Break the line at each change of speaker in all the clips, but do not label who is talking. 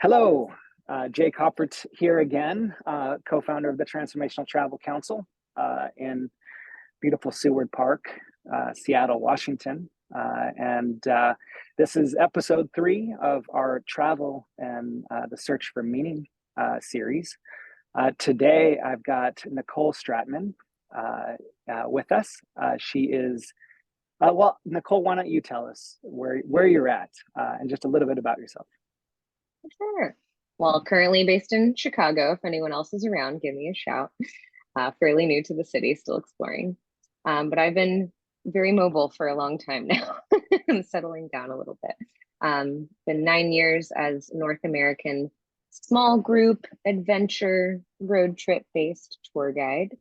Hello, Jake Haupert here again, co-founder of the Transformational Travel Council in beautiful Seward Park, Seattle, Washington. And this is episode 3 of our travel and the search for meaning series. Today, I've got Nicole Stratman with us. She is, well, Nicole, why don't you tell us where you're at and just a little bit about yourself.
Sure. Well, currently based in Chicago. If anyone else is around, give me a shout. Fairly new to the city, still exploring. But I've been very mobile for a long time now. I'm settling down a little bit. Been 9 years as North American small group adventure road trip based tour guide.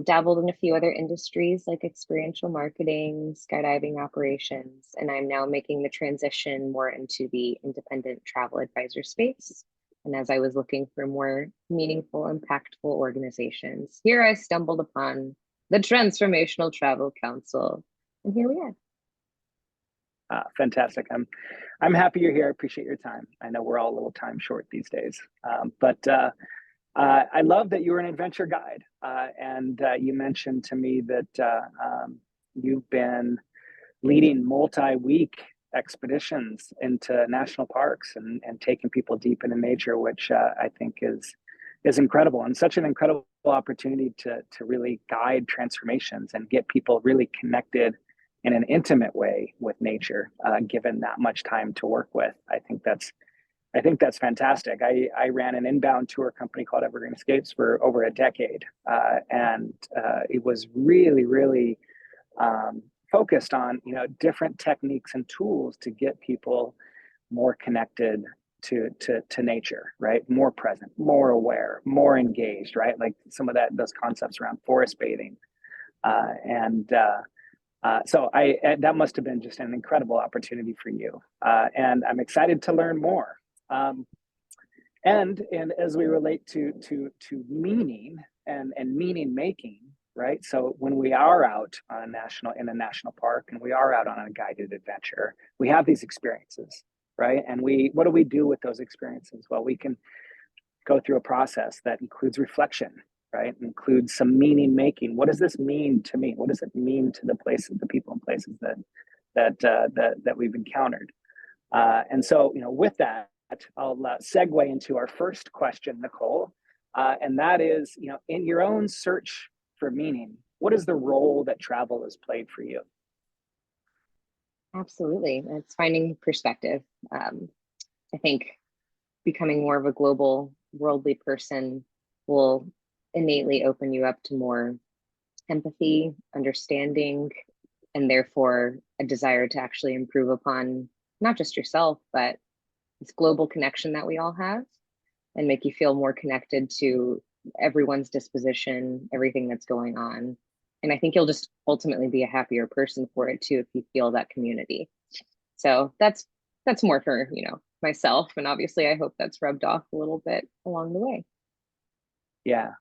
Dabbled in a few other industries like experiential marketing, skydiving operations, and I'm now making the transition more into the independent travel advisor space. And as I was looking for more meaningful, impactful organizations, here I stumbled upon the Transformational Travel Council, and here we are.
Fantastic. I'm happy you're here. I appreciate your time. I know we're all a little time short these days, but I love that you were an adventure guide, and you mentioned to me that you've been leading multi-week expeditions into national parks and taking people deep into nature, which I think is incredible and such an incredible opportunity to really guide transformations and get people really connected in an intimate way with nature, given that much time to work with. I think that's fantastic. I ran an inbound tour company called Evergreen Escapes for over a decade, and it was really focused on different techniques and tools to get people more connected to nature, right? More present, more aware, more engaged, right? Like some of those concepts around forest bathing, so that must have been just an incredible opportunity for you, and I'm excited to learn more. And as we relate to meaning and meaning making, right? So when we are out on in a national park and we are out on a guided adventure, we have these experiences, right? And what do we do with those experiences? Well, we can go through a process that includes reflection, right? Includes some meaning making. What does this mean to me? What does it mean to the places, the people and places that we've encountered? And so, with that, I'll segue into our first question, Nicole, and that is, in your own search for meaning, what is the role that travel has played for you?
Absolutely. It's finding perspective. I think becoming more of a global, worldly person will innately open you up to more empathy, understanding, and therefore a desire to actually improve upon not just yourself, but this global connection that we all have, and make you feel more connected to everyone's disposition, everything that's going on. And I think you'll just ultimately be a happier person for it too, if you feel that community. So that's more for, myself. And obviously I hope that's rubbed off a little bit along the way.
Yeah,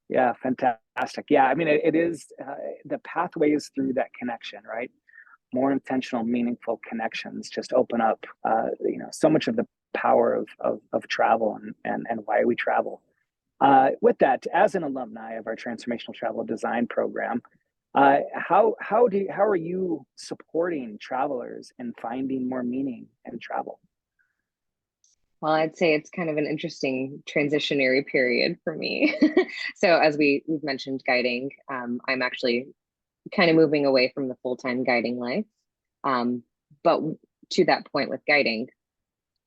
fantastic. Yeah, I mean, it is the pathways through that connection, right? More intentional, meaningful connections just open up, so much of the power of travel and why we travel. With that, as an alumni of our Transformational Travel Design Program, how are you supporting travelers in finding more meaning in travel?
Well, I'd say it's kind of an interesting transitionary period for me. So as we've mentioned guiding, I'm actually kind of moving away from the full-time guiding life. But to that point with guiding,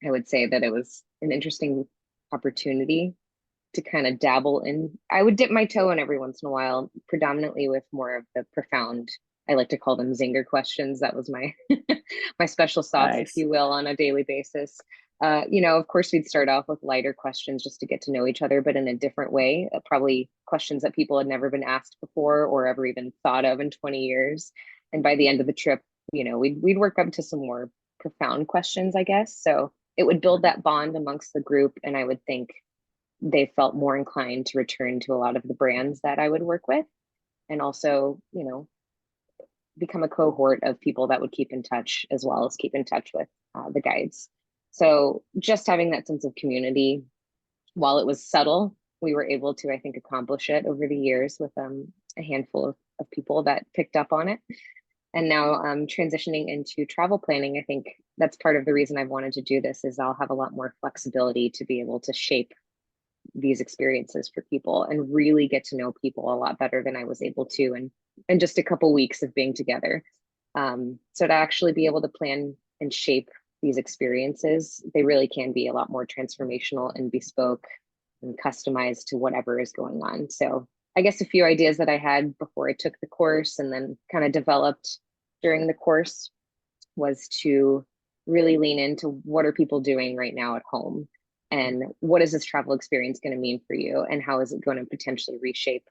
I would say that it was an interesting opportunity to kind of dabble in. I would dip my toe in every once in a while, predominantly with more of the profound, I like to call them zinger questions. That was my my special sauce, if
Nice.
you will, on a daily basis. Of course, we'd start off with lighter questions just to get to know each other, but in a different way, probably questions that people had never been asked before or ever even thought of in 20 years. And by the end of the trip, we'd work up to some more profound questions, I guess. So it would build that bond amongst the group. And I would think they felt more inclined to return to a lot of the brands that I would work with. And also, become a cohort of people that would keep in touch as well as keep in touch with the guides. So just having that sense of community, while it was subtle, we were able to, I think, accomplish it over the years with a handful of people that picked up on it. And now transitioning into travel planning, I think that's part of the reason I've wanted to do this is I'll have a lot more flexibility to be able to shape these experiences for people and really get to know people a lot better than I was able to in just a couple weeks of being together. So to actually be able to plan and shape these experiences, they really can be a lot more transformational and bespoke and customized to whatever is going on. So I guess a few ideas that I had before I took the course and then kind of developed during the course was to really lean into what are people doing right now at home and what is this travel experience going to mean for you and how is it going to potentially reshape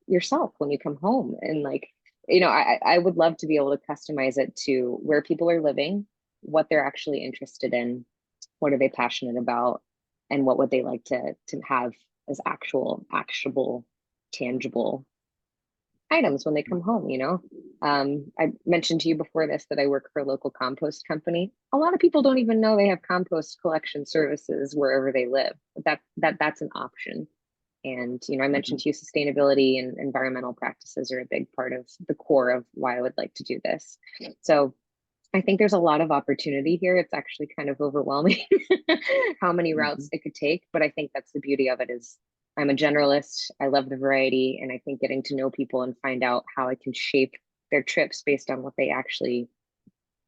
yourself when you come home. And like, I would love to be able to customize it to where people are living, what they're actually interested in, what are they passionate about, and what would they like to have as actual actionable tangible items when they come home. I mentioned to you before this that I work for a local compost company. A lot of people don't even know they have compost collection services wherever they live. That's an option. And I mentioned to you sustainability and environmental practices are a big part of the core of why I would like to do this. So I think there's a lot of opportunity here. It's actually kind of overwhelming how many routes it could take, but I think that's the beauty of it is I'm a generalist. I love the variety, and I think getting to know people and find out how I can shape their trips based on what they actually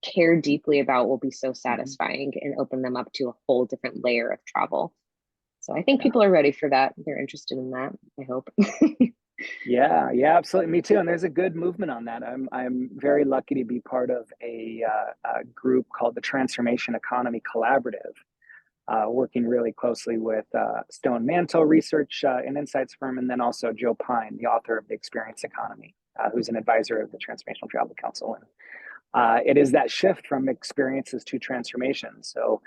care deeply about will be so satisfying and open them up to a whole different layer of travel. So I think
Yeah.
people are ready for that. They're interested in that, I hope.
Yeah, yeah, absolutely. Me too. And there's a good movement on that. I'm very lucky to be part of a group called the Transformation Economy Collaborative, working really closely with Stone Mantle Research and Insights firm, and then also Joe Pine, the author of The Experience Economy, who's an advisor of the Transformational Travel Council. And it is that shift from experiences to transformation. So,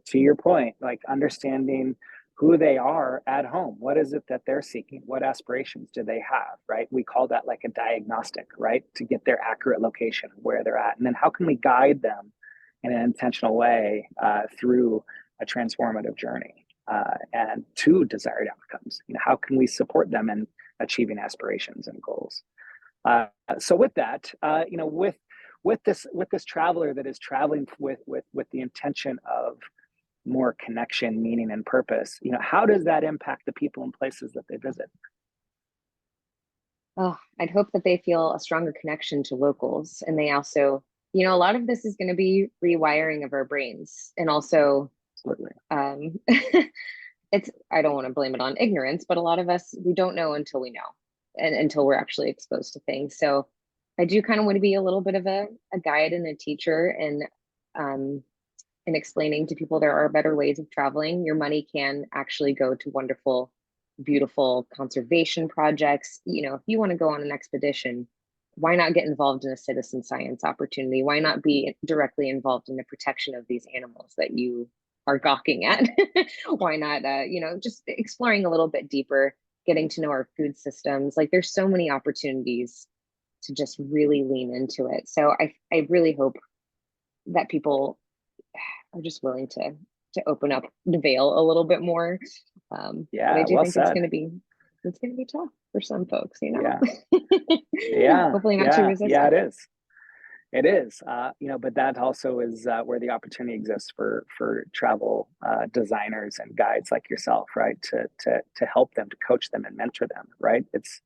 to your point, like understanding who they are at home, what is it that they're seeking, what aspirations do they have, right? We call that like a diagnostic, right, to get their accurate location where they're at, and then how can we guide them in an intentional way through a transformative journey and to desired outcomes. How can we support them in achieving aspirations and goals? So with that, with this traveler that is traveling with the intention of more connection, meaning, and purpose, how does that impact the people and places that they visit?
Oh, I'd hope that they feel a stronger connection to locals. And they also, a lot of this is going to be rewiring of our brains. And also,
Absolutely.
I don't want to blame it on ignorance, but a lot of us, we don't know until we know and until we're actually exposed to things. So I do kind of want to be a little bit of a guide and a teacher um, and explaining to people there are better ways of traveling. Your money can actually go to wonderful, beautiful conservation projects. If you want to go on an expedition, why not get involved in a citizen science opportunity? Why not be directly involved in the protection of these animals that you are gawking at? Why not, just exploring a little bit deeper, getting to know our food systems. Like there's so many opportunities to just really lean into it. So I really hope that people are just willing to open up the veil a little bit more. But I
Yeah,
do
well
think it's
said.
going to be tough for some folks,
Yeah, yeah,
Hopefully not too
yeah.
resistant.
It is. But that also is where the opportunity exists for travel designers and guides like yourself, right? To help them, to coach them, and mentor them, right? It's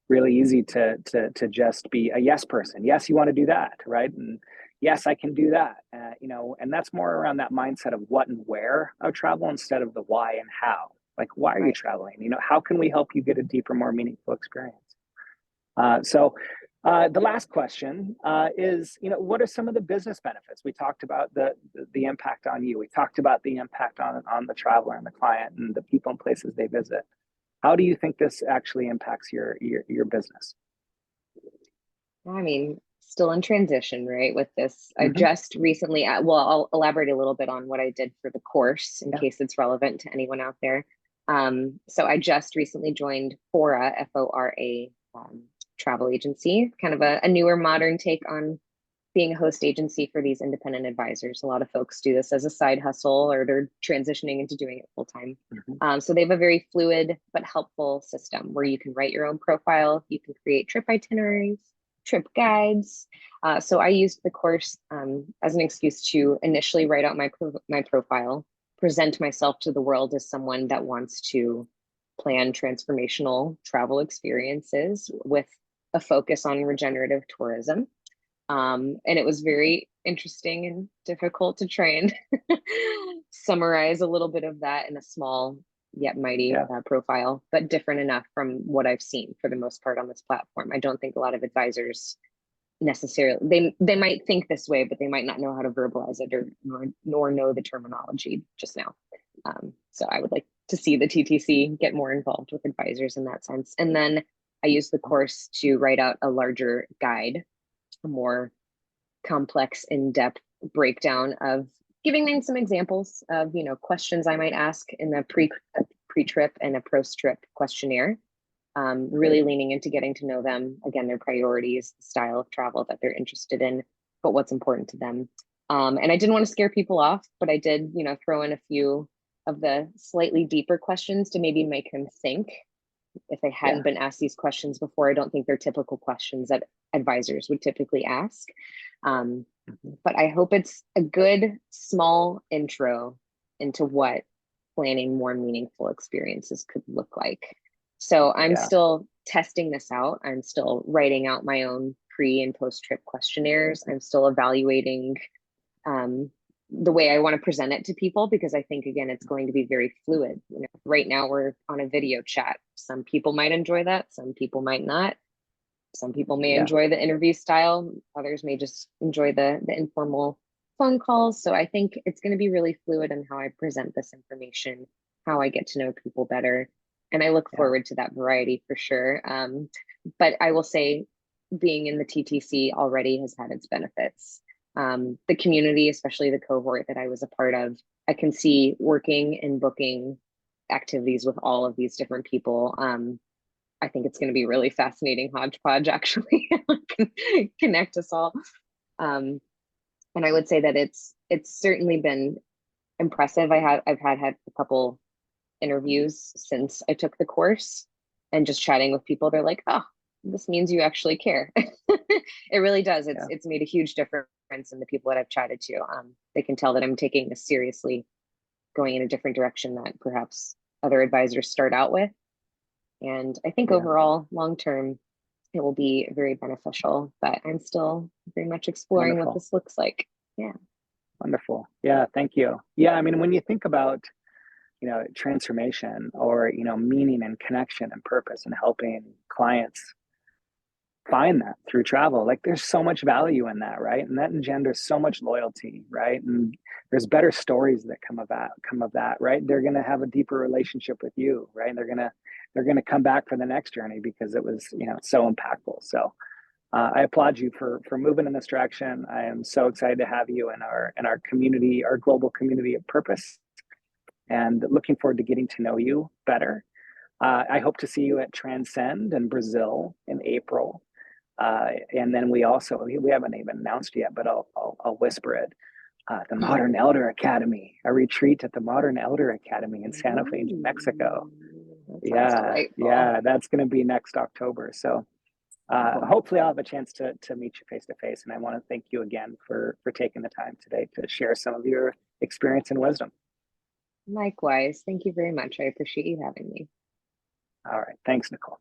really easy to just be a yes person. Yes, you want to do that, right? And yes, I can do that. And that's more around that mindset of what and where of travel instead of the why and how. Like, why are you
Right.
traveling? How can we help you get a deeper, more meaningful experience? So the last question is, what are some of the business benefits? We talked about the impact on you. We talked about the impact on the traveler and the client and the people and places they visit. How do you think this actually impacts your business?
I mean, still in transition, right? With this, I
Mm-hmm.
just recently, well, I'll elaborate a little bit on what I did for the course in
Yeah.
case it's relevant to anyone out there. So I just recently joined Fora, Fora, travel agency, kind of a newer modern take on being a host agency for these independent advisors. A lot of folks do this as a side hustle, or they're transitioning into doing it full time. So they have a very fluid but helpful system where you can write your own profile, you can create trip itineraries, trip guides. So I used the course as an excuse to initially write out my profile, present myself to the world as someone that wants to plan transformational travel experiences with a focus on regenerative tourism. And it was very interesting and difficult to try and summarize a little bit of that in a small yet mighty profile, but different enough from what I've seen for the most part on this platform. I don't think a lot of advisors necessarily, they might think this way, but they might not know how to verbalize it nor know the terminology just now. So I would like to see the TTC get more involved with advisors in that sense. And then I use the course to write out a larger guide, a more complex, in-depth breakdown of giving them some examples of, questions I might ask in the pre-trip and a post-trip questionnaire. Really leaning into getting to know them, again, their priorities, the style of travel that they're interested in, but what's important to them. And I didn't want to scare people off, but I did, throw in a few of the slightly deeper questions to maybe make them think. If they hadn't been asked these questions before, I don't think they're typical questions that advisors would typically ask. But I hope it's a good small intro into what planning more meaningful experiences could look like. So I'm still testing this out. I'm still writing out my own pre and post trip questionnaires. I'm still evaluating the way I want to present it to people, because I think, again, it's going to be very fluid. Right now we're on a video chat. Some people might enjoy that. Some people might not. Some people may enjoy the interview style. Others may just enjoy the informal phone calls. So I think it's going to be really fluid in how I present this information, how I get to know people better. And I look forward to that variety for sure. But I will say, being in the TTC already has had its benefits. The community, especially the cohort that I was a part of, I can see working and booking activities with all of these different people. I think it's going to be really fascinating hodgepodge, actually. Connect us all. And I would say that it's certainly been impressive. I've had a couple interviews since I took the course, and just chatting with people, they're like, oh, this means you actually care. It really does. It's made a huge difference in the people that I've chatted to. They can tell that I'm taking this seriously, going in a different direction that perhaps other advisors start out with. And I think overall, long term, it will be very beneficial, but I'm still very much exploring what this looks like. Yeah.
Wonderful. Yeah, thank you. Yeah, I mean, when you think about, transformation, or, meaning and connection and purpose, and helping clients find that through travel, like, there's so much value in that, right? And that engenders so much loyalty, right? And there's better stories that come of that, right? They're going to have a deeper relationship with you, right? And they're going to come back for the next journey because it was, so impactful. So I applaud you for moving in this direction. I am so excited to have you in our community, our global community of purpose, and looking forward to getting to know you better. I hope to see you at Transcend in Brazil in April. And then we haven't even announced yet, but I'll whisper it. The Modern Elder Academy, a retreat at the Modern Elder Academy in Santa Fe, Mexico. Yeah, that's going to be next October. So hopefully I'll have a chance to meet you face to face. And I want to thank you again for taking the time today to share some of your experience and wisdom.
Likewise. Thank you very much. I appreciate you having me.
All right. Thanks, Nicole.